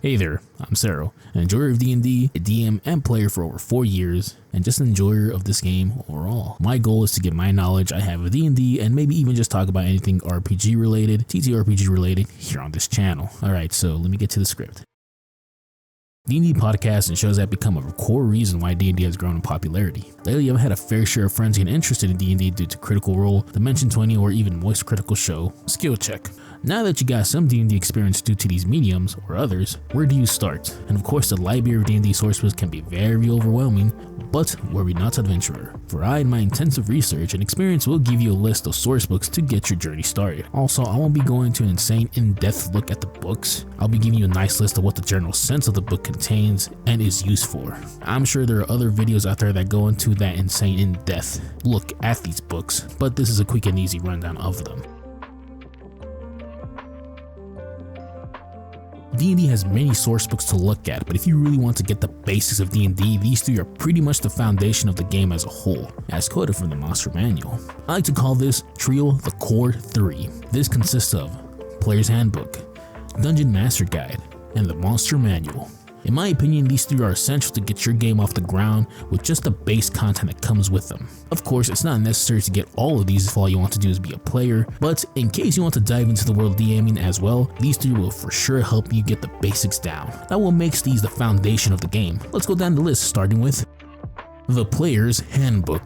Hey there, I'm Cero, an enjoyer of D&D, a DM and player for over 4 years, and just an enjoyer of this game overall. My goal is to get my knowledge I have of D&D and maybe even just talk about anything RPG related, TTRPG related here on this channel. Alright, so let me get to the script. D&D podcasts and shows have become a core reason why D&D has grown in popularity. Lately, I've had a fair share of friends get interested in D&D due to Critical Role, Dimension 20, or even Moist Critical Show, Skill Check. Now that you got some D&D experience due to these mediums or others, where do you start? And of course, the library of D&D sourcebooks can be very overwhelming, but worry not, adventurer. For I, in my intensive research and experience, will give you a list of sourcebooks to get your journey started. Also, I won't be going to an insane in-depth look at the books. I'll be giving you a nice list of what the general sense of the book contains and is used for. I'm sure there are other videos out there that go into that insane in-depth look at these books, but this is a quick and easy rundown of them. D&D has many source books to look at, but if you really want to get the basics of D&D, these three are pretty much the foundation of the game as a whole, as quoted from the Monster Manual. I like to call this trio the Core 3. This consists of Player's Handbook, Dungeon Master Guide, and the Monster Manual. In my opinion, these three are essential to get your game off the ground with just the base content that comes with them. Of course, it's not necessary to get all of these if all you want to do is be a player, but in case you want to dive into the world of DMing as well, these three will for sure help you get the basics down. That will make these the foundation of the game. Let's go down the list, starting with the Player's Handbook.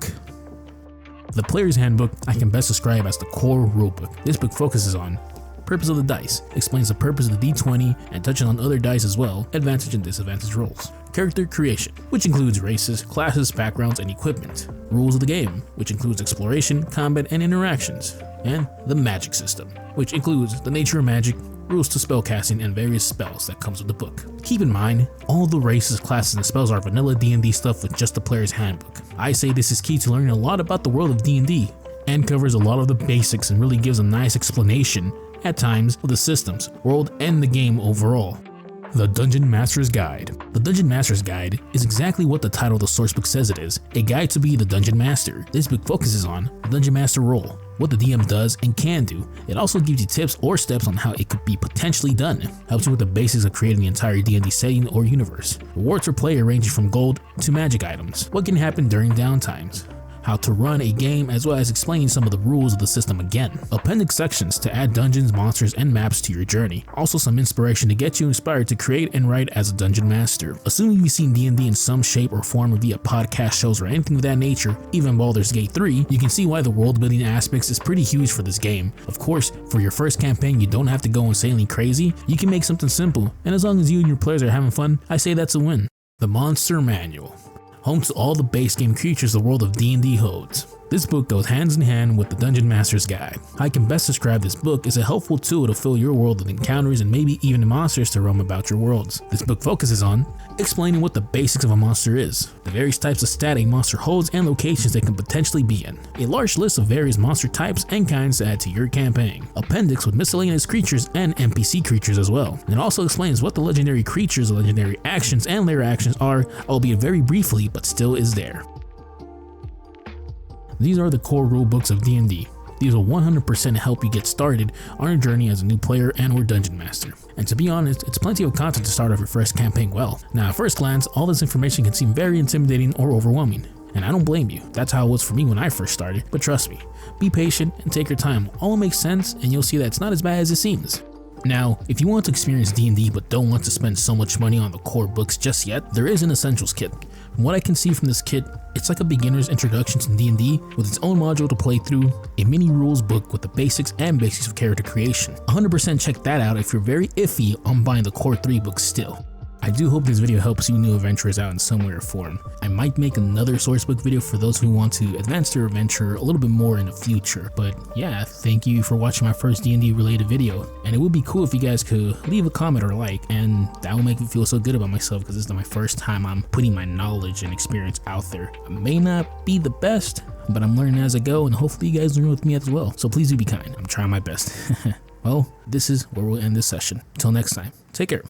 The Player's Handbook I can best describe as the core rulebook. This book focuses on purpose of the dice, explains the purpose of the D20 and touching on other dice as well, advantage and disadvantage rolls. Character creation, which includes races, classes, backgrounds, and equipment. Rules of the game, which includes exploration, combat, and interactions. And the magic system, which includes the nature of magic, rules to spellcasting, and various spells that comes with the book. Keep in mind, all the races, classes, and spells are vanilla D&D stuff with just the Player's Handbook. I say this is key to learning a lot about the world of D&D, and covers a lot of the basics and really gives a nice explanation at times of the systems, world, and the game overall. The Dungeon Master's Guide. The Dungeon Master's Guide is exactly what the title of the sourcebook says it is, a guide to be the Dungeon Master. This book focuses on the Dungeon Master role, what the DM does and can do. It also gives you tips or steps on how it could be potentially done, helps you with the basics of creating the entire D&D setting or universe. Rewards for player ranging from gold to magic items, what can happen during downtimes, how to run a game, as well as explaining some of the rules of the system again. Appendix sections to add dungeons, monsters, and maps to your journey. Also some inspiration to get you inspired to create and write as a dungeon master. Assuming you've seen D&D in some shape or form via podcast shows or anything of that nature, even Baldur's Gate 3, you can see why the world building aspects is pretty huge for this game. Of course, for your first campaign, you don't have to go insanely crazy. You can make something simple, and as long as you and your players are having fun, I say that's a win. The Monster Manual. Home to all the base game creatures the world of D&D holds. This book goes hands in hand with the Dungeon Master's Guide. I can best describe this book as a helpful tool to fill your world with encounters and maybe even monsters to roam about your worlds. This book focuses on explaining what the basics of a monster is, the various types of stat a monster holds and locations they can potentially be in, a large list of various monster types and kinds to add to your campaign, appendix with miscellaneous creatures and NPC creatures as well. And it also explains what the legendary creatures, legendary actions, and layer actions are, albeit very briefly, but still is there. These are the core rulebooks of D&D. These will 100% help you get started on your journey as a new player and or dungeon master. And to be honest, it's plenty of content to start off your first campaign well. Now at first glance, all this information can seem very intimidating or overwhelming. And I don't blame you, that's how it was for me when I first started, but trust me, be patient and take your time. All will make sense and you'll see that it's not as bad as it seems. Now, if you want to experience D&D but don't want to spend so much money on the core books just yet, there is an essentials kit. From what I can see from this kit, it's like a beginner's introduction to D&D with its own module to play through, a mini rules book with the basics and basics of character creation. 100% check that out if you're very iffy on buying the core 3 books still. I do hope this video helps you new adventurers out in some way or form. I might make another sourcebook video for those who want to advance their adventure a little bit more in the future. But yeah, thank you for watching my first D&D related video. And it would be cool if you guys could leave a comment or like, and that will make me feel so good about myself because this is my first time I'm putting my knowledge and experience out there. I may not be the best, but I'm learning as I go, and hopefully you guys learn with me as well. So please do be kind. I'm trying my best. Well, this is where we'll end this session. Until next time, take care.